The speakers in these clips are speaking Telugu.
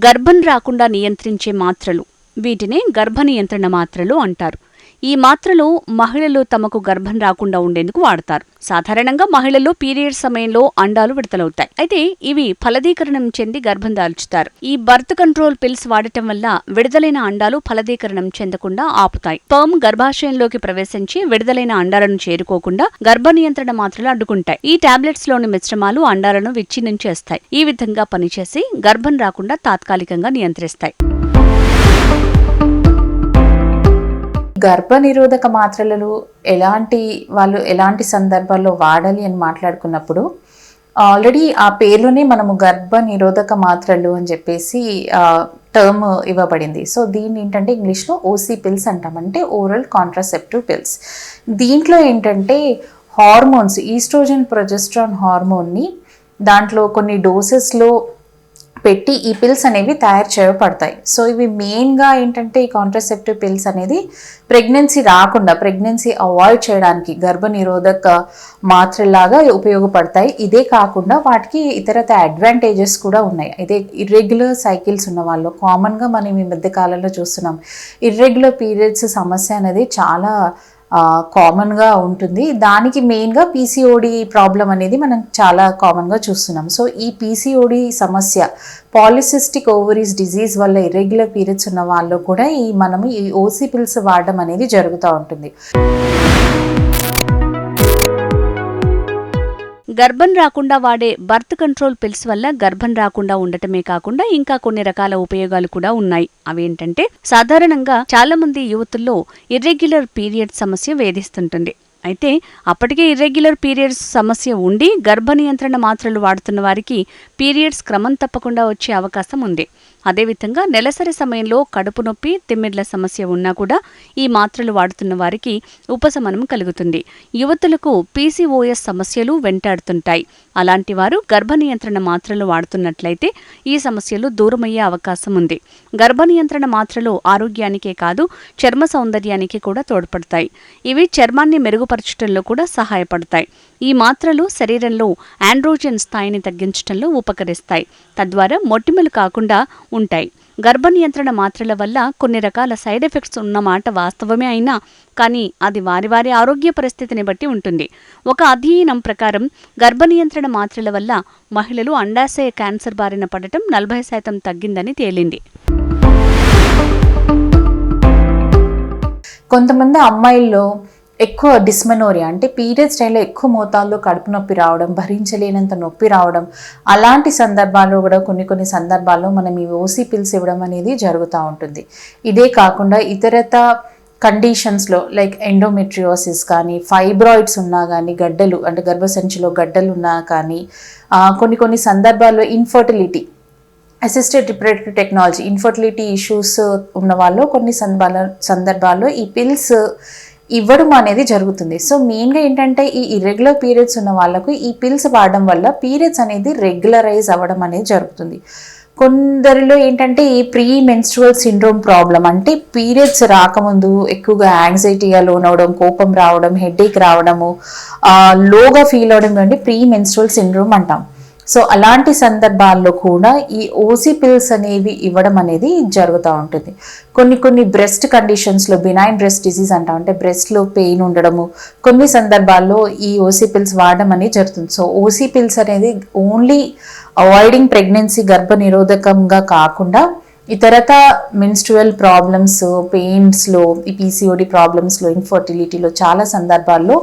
గర్భం రాకుండా నియంత్రించే మాత్రలు, వీటినే గర్భ నియంత్రణ మాత్రలు అంటారు. ఈ మాత్రలు మహిళలు తమకు గర్భం రాకుండా ఉండేందుకు వాడతారు. సాధారణంగా మహిళల్లో పీరియడ్ సమయంలో అండాలు విడుదలవుతాయి. అయితే ఇవి ఫలదీకరణం చెంది గర్భం దాల్చుతారు. ఈ బర్త్ కంట్రోల్ పిల్స్ వాడటం వల్ల విడుదలైన అండాలు ఫలదీకరణం చెందకుండా ఆపుతాయి. స్పెర్మ్ గర్భాశయంలోకి ప్రవేశించి విడుదలైన అండాలను చేరుకోకుండా గర్భ నియంత్రణ మాత్రలు అడ్డుకుంటాయి. ఈ టాబ్లెట్స్ లోని మిశ్రమాలు అండాలను విచ్ఛిన్నం చేస్తాయి. ఈ విధంగా పనిచేసి గర్భం రాకుండా తాత్కాలికంగా నియంత్రిస్తాయి. గర్భనిరోధక మాత్రలు ఎలాంటి సందర్భాల్లో వాడాలి అని మాట్లాడుకున్నప్పుడు ఆల్రెడీ ఆ పేరులోనే మనము గర్భనిరోధక మాత్రలు అని చెప్పేసి టర్మ్ ఇవ్వబడింది. సో దీన్ని ఏంటంటే ఇంగ్లీష్లో ఓసీ పిల్స్ అంటాం, అంటే ఓరల్ కాంట్రాసెప్టివ్ పిల్స్. దీంట్లో ఏంటంటే హార్మోన్స్, ఈస్ట్రోజన్ ప్రొజెస్ట్రాన్ హార్మోన్ని దాంట్లో కొన్ని డోసెస్లో పెట్టి ఈ పిల్స్ అనేవి తయారు చేయబడతాయి. సో ఇవి మెయిన్గా ఏంటంటే ఈ కాంట్రాసెప్టివ్ పిల్స్ అనేది ప్రెగ్నెన్సీ అవాయిడ్ చేయడానికి గర్భనిరోధక మాత్రలాగా ఉపయోగపడతాయి. ఇదే కాకుండా వాటికి ఇతరత అడ్వాంటేజెస్ కూడా ఉన్నాయి. అయితే ఇర్రెగ్యులర్ సైకిల్స్ ఉన్న వాళ్ళు, కామన్గా మనం ఈ మధ్య కాలంలో చూస్తున్నాం ఇర్రెగ్యులర్ పీరియడ్స్ సమస్య అనేది చాలా కామన్గా ఉంటుంది. దానికి మెయిన్గా పీసీఓడి ప్రాబ్లం అనేది మనం చాలా కామన్గా చూస్తున్నాం. సో ఈ పీసీఓడి సమస్య, పాలిసిస్టిక్ ఓవరీస్ డిజీజ్ వల్ల ఇర్రెగ్యులర్ పీరియడ్స్ ఉన్న వాళ్ళు కూడా మనము ఈ ఓసీ పిల్స్ వాడడం అనేది జరుగుతూ ఉంటుంది. గర్భం రాకుండా వాడే బర్త్ కంట్రోల్ పిల్స్ వల్ల గర్భం రాకుండా ఉండటమే కాకుండా ఇంకా కొన్ని రకాల ఉపయోగాలు కూడా ఉన్నాయి. అవేంటంటే, సాధారణంగా చాలా మంది యువతుల్లో ఇర్రెగ్యులర్ పీరియడ్ సమస్య వేధిస్తుంటుంది. అయితే అప్పటికే ఇర్రెగ్యులర్ పీరియడ్స్ సమస్య ఉండి గర్భ నియంత్రణ మాత్రలు వాడుతున్న వారికి పీరియడ్స్ క్రమం తప్పకుండా వచ్చే అవకాశం ఉంది. అదేవిధంగా నెలసరి సమయంలో కడుపు నొప్పి, తిమ్మిర్ల సమస్య ఉన్నా కూడా ఈ మాత్రలు వాడుతున్న వారికి ఉపశమనం కలుగుతుంది. యువతులకు పీసీఓఎస్ సమస్యలు వెంటాడుతుంటాయి. అలాంటి వారు గర్భ నియంత్రణ మాత్రలు వాడుతున్నట్లయితే ఈ సమస్యలు దూరమయ్యే అవకాశం ఉంది. గర్భ నియంత్రణ మాత్రలు ఆరోగ్యానికే కాదు, చర్మ సౌందర్యానికి కూడా తోడ్పడతాయి. ఇవి చర్మాన్ని మెరుగుపరచడంలో కూడా సహాయపడతాయి. ఈ మాత్రలు శరీరంలో ఆండ్రోజన్ స్థాయిని తగ్గించడంలో ఉపకరిస్తాయి. తద్వారా మొటిమలు కాకుండా ఉంటాయి. గర్భ నియంత్రణ మాత్రల వల్ల కొన్ని రకాల సైడ్ ఎఫెక్ట్స్ ఉన్నమాట వాస్తవమే అయినా కానీ అది వారి ఆరోగ్య పరిస్థితిని బట్టి ఉంటుంది. ఒక అధ్యయనం ప్రకారం గర్భ నియంత్రణ మాత్రల వల్ల మహిళలు అండాశయ క్యాన్సర్ బారిన పడటం 40% తగ్గిందని తేలింది. కొంతమంది అమ్మాయిల్లో ఎక్కువ డిస్మెనోరియా, అంటే పీరియడ్స్ టైంలో ఎక్కువ మోతాదులో కడుపు నొప్పి రావడం, భరించలేనంత నొప్పి రావడం, అలాంటి సందర్భాల్లో కూడా కొన్ని సందర్భాల్లో మనం ఈ ఓసీ పిల్స్ ఇవ్వడం అనేది జరుగుతూ ఉంటుంది. ఇదే కాకుండా ఇతరత కండిషన్స్లో లైక్ ఎండోమెట్రియోసిస్ కానీ, ఫైబ్రాయిడ్స్ ఉన్నా కానీ, గడ్డలు అంటే గర్భసంచిలో గడ్డలు ఉన్నా కానీ, కొన్ని సందర్భాల్లో infertility, assisted reproductive technology, infertility issues ఉన్న వాళ్ళు కొన్ని సందర్భాల్లో ఈ పిల్స్ ఇవ్వడం అనేది జరుగుతుంది. సో మెయిన్గా ఏంటంటే ఈ ఇర్రెగ్యులర్ పీరియడ్స్ ఉన్న వాళ్ళకు ఈ పిల్స్ వాడడం వల్ల పీరియడ్స్ అనేది రెగ్యులరైజ్ అవ్వడం అనేది జరుగుతుంది. కొందరిలో ఏంటంటే ఈ ప్రీ మెన్స్ట్రువల్ సిండ్రోమ్ ప్రాబ్లం, అంటే పీరియడ్స్ రాకముందు ఎక్కువగా యాంగ్జైటీగా లోనవడం, కోపం రావడం, హెడేక్ రావడము, లోగా ఫీల్ అవడం అంటే ప్రీ మెన్స్ట్రువల్ సిండ్రోమ్ అంటాం. సో అలాంటి సందర్భాల్లో కూడా ఈ ఓసీ పిల్స్ అనేవి ఇవ్వడం అనేది జరుగుతూ ఉంటుంది. కొన్ని బ్రెస్ట్ కండిషన్స్లో, బినైన్ బ్రెస్ట్ డిసీజ్ అంటాం, అంటే బ్రెస్ట్లో పెయిన్ ఉండడము, కొన్ని సందర్భాల్లో ఈ ఓసీ పిల్స్ వాడడం అనేది జరుగుతుంది. సో ఓసీ పిల్స్ అనేది ఓన్లీ అవాయిడింగ్ ప్రెగ్నెన్సీ, గర్భ నిరోధకంగా కాకుండా ఇతరత మెన్స్ట్రువల్ ప్రాబ్లమ్స్, పెయిన్స్లో, ఈ పీసీఓడి ప్రాబ్లమ్స్లో, ఇన్ఫర్టిలిటీలో చాలా సందర్భాల్లో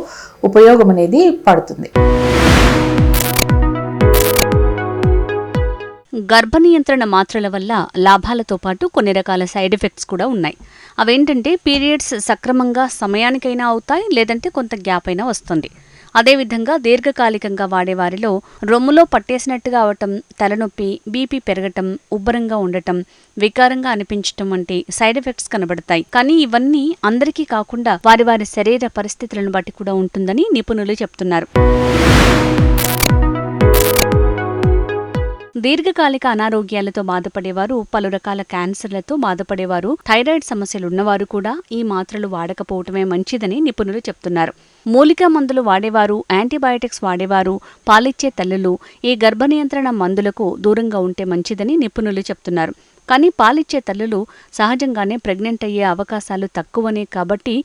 ఉపయోగం అనేది పడుతుంది. గర్భ నియంత్రణ మాత్రల వల్ల లాభాలతో పాటు కొన్ని రకాల సైడ్ ఎఫెక్ట్స్ కూడా ఉన్నాయి. అవేంటంటే, పీరియడ్స్ సక్రమంగా సమయానికైనా అవుతాయి, లేదంటే కొంత గ్యాప్ అయినా వస్తుంది. అదేవిధంగా దీర్ఘకాలికంగా వాడేవారిలో రొమ్ములో పట్టేసినట్టుగా అవటం, తలనొప్పి, బీపీ పెరగటం, ఉబ్బరంగా ఉండటం, వికారంగా అనిపించటం వంటి సైడ్ ఎఫెక్ట్స్ కనబడతాయి. కానీ ఇవన్నీ అందరికీ కాకుండా వారి శరీర పరిస్థితులను బట్టి కూడా ఉంటుందని నిపుణులు చెప్తున్నారు. దీర్ఘకాలిక అనారోగ్యాలతో బాధపడేవారు, పలు రకాల క్యాన్సర్లతో బాధపడేవారు, థైరాయిడ్ సమస్యలున్నవారు కూడా ఈ మాత్రలు వాడకపోవటమే మంచిదని నిపుణులు చెప్తున్నారు. మూలికా మందులు వాడేవారు, యాంటీబయాటిక్స్ వాడేవారు, పాలిచ్చే తల్లులు ఈ గర్భ నియంత్రణ మందులకు దూరంగా ఉంటే మంచిదని నిపుణులు చెప్తున్నారు. కానీ పాలిచ్చే తల్లులు సహజంగానే ప్రెగ్నెంట్ అయ్యే అవకాశాలు తక్కువనే కాబట్టి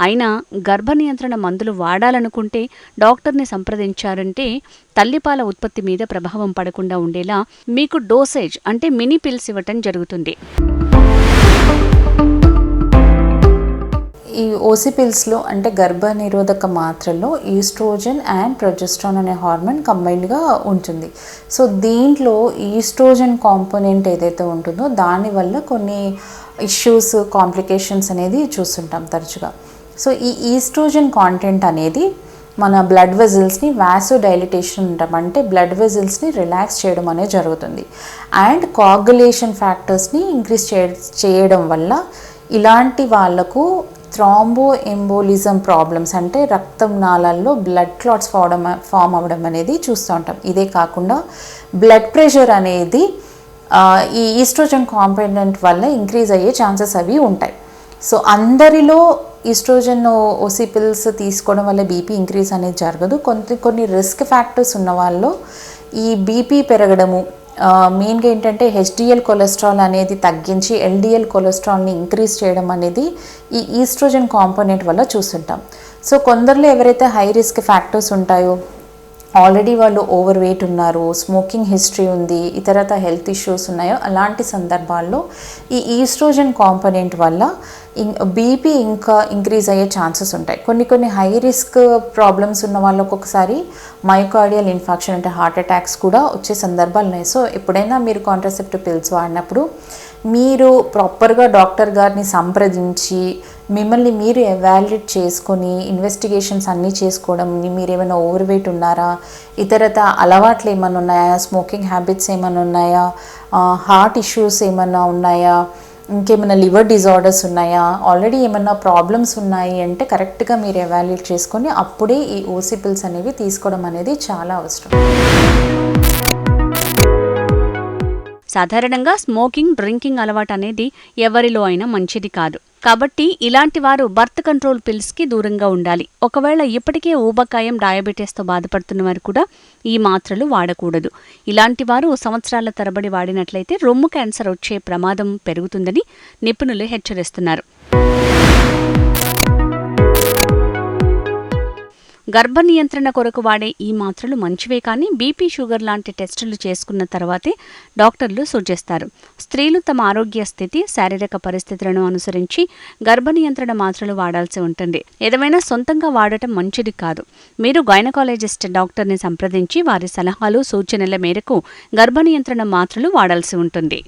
అయినా గర్భ నియంత్రణ మందులు వాడాలనుకుంటే డాక్టర్ని సంప్రదించారంటే తల్లిపాల ఉత్పత్తి మీద ప్రభావం పడకుండా ఉండేలా మీకు డోసేజ్ అంటే మినీ పిల్స్ ఇవ్వటం జరుగుతుంది. ఈ ఓసీ పిల్స్లో అంటే గర్భ నిరోధక మాత్రల్లో ఈస్ట్రోజన్ అండ్ ప్రొజెస్ట్రాన్ అనే హార్మోన్ కంబైన్డ్గా ఉంటుంది. సో దీంట్లో ఈస్ట్రోజన్ కాంపోనెంట్ ఏదైతే ఉంటుందో దానివల్ల కొన్ని ఇష్యూస్ కాంప్లికేషన్స్ అనేది చూస్తుంటాం తరచుగా. సో ఈ ఈస్ట్రోజన్ కాంటెంట్ అనేది మన బ్లడ్ వెజిల్స్ని వాసో డైలిటేషన్ ఉంటాం అంటే బ్లడ్ వెజిల్స్ని రిలాక్స్ చేయడం అనేది జరుగుతుంది. అండ్ కోయాగులేషన్ ఫ్యాక్టర్స్ని ఇంక్రీజ్ చేయడం వల్ల ఇలాంటి వాళ్ళకు థ్రాంబో ఎంబోలిజం ప్రాబ్లమ్స్ అంటే రక్తం నాళాల్లో బ్లడ్ క్లాట్స్ ఫామ్ అవ్వడం అనేది చూస్తూ ఉంటాం. ఇదే కాకుండా బ్లడ్ ప్రెషర్ అనేది ఈ ఈస్ట్రోజన్ కాంపోనెంట్ వల్ల ఇంక్రీజ్ అయ్యే ఛాన్సెస్ అవి ఉంటాయి. సో అందరిలో ఈస్ట్రోజన్ ఓసీ పిల్స్ తీసుకోవడం వల్ల బీపీ ఇంక్రీజ్ అనేది జరగదు. కొన్ని రిస్క్ ఫ్యాక్టర్స్ ఉన్న వాళ్ళు ఈ బీపీ పెరగడము, మెయిన్గా ఏంటంటే హెచ్డిఎల్ కొలెస్ట్రాల్ అనేది తగ్గించి ఎల్డిఎల్ కొలెస్ట్రాల్ని ఇంక్రీజ్ చేయడం అనేది ఈ ఈస్ట్రోజన్ కాంపోనెంట్ వల్ల చూస్తుంటాం. సో కొందరిలో ఎవరైతే హై రిస్క్ ఫ్యాక్టర్స్ ఉంటాయో, ఆల్రెడీ వాళ్ళు ఓవర్ వెయిట్ ఉన్నారు, స్మోకింగ్ హిస్టరీ ఉంది, ఇతరత హెల్త్ ఇష్యూస్ ఉన్నాయో అలాంటి సందర్భాల్లో ఈ ఈస్ట్రోజన్ కాంపోనెంట్ వల్ల బీపీ ఇంకా ఇంక్రీజ్ అయ్యే ఛాన్సెస్ ఉంటాయి. కొన్ని హై రిస్క్ ప్రాబ్లమ్స్ ఉన్న వాళ్ళు ఒక్కొక్కసారి మైయోకార్డియల్ ఇన్ఫాక్షన్ అంటే హార్ట్ అటాక్స్ కూడా వచ్చే సందర్భాలు ఉన్నాయి. సో ఎప్పుడైనా మీరు కాంట్రాసెప్టివ్ పిల్స్ వాడినప్పుడు మీరు ప్రాపర్గా డాక్టర్ గారిని సంప్రదించి మిమ్మల్ని మీరు ఎవాల్యుయేట్ చేసుకొని ఇన్వెస్టిగేషన్స్ అన్నీ చేసుకోవడం, మీరు ఏమైనా ఓవర్ వెయిట్ ఉన్నారా, ఇతరత అలవాట్లు ఏమైనా ఉన్నాయా, స్మోకింగ్ హ్యాబిట్స్ ఏమైనా ఉన్నాయా, హార్ట్ ఇష్యూస్ ఏమైనా ఉన్నాయా, ఇంకేమైనా లివర్ డిజార్డర్స్ ఉన్నాయా, ఆల్రెడీ ఏమైనా ప్రాబ్లమ్స్ ఉన్నాయి అంటే కరెక్ట్గా మీరు ఎవాల్యుయేట్ చేసుకొని అప్పుడే ఈ ఓసీ పిల్స్ అనేవి తీసుకోవడం అనేది చాలా అవసరం. సాధారణంగా స్మోకింగ్, డ్రింకింగ్ అలవాటు అనేది ఎవరిలో అయినా మంచిది కాదు. కాబట్టి ఇలాంటి వారు బర్త్ కంట్రోల్ పిల్స్కి దూరంగా ఉండాలి. ఒకవేళ ఇప్పటికే ఊబకాయం, డయాబెటీస్తో బాధపడుతున్న వారు కూడా ఈ మాత్రలు వాడకూడదు. ఇలాంటి వారు సంవత్సరాల తరబడి వాడినట్లయితే రొమ్ము క్యాన్సర్ వచ్చే ప్రమాదం పెరుగుతుందని నిపుణులు హెచ్చరిస్తున్నారు. గర్భ నియంత్రణ కొరకు వాడే ఈ మాత్రలు మంచివే కానీ బీపీ, షుగర్ లాంటి టెస్టులు చేసుకున్న తర్వాతే డాక్టర్లు సూచిస్తారు. స్త్రీలు తమ ఆరోగ్య స్థితి, శారీరక పరిస్థితులను అనుసరించి గర్భ నియంత్రణ మాత్రలు వాడాల్సి ఉంటుంది. ఏదేమైనా సొంతంగా వాడటం మంచిది కాదు. మీరు గైనకాలజిస్ట్ డాక్టర్ని సంప్రదించి వారి సలహాలు, సూచనల మేరకు గర్భ నియంత్రణ మాత్రలు వాడాల్సి ఉంటుంది.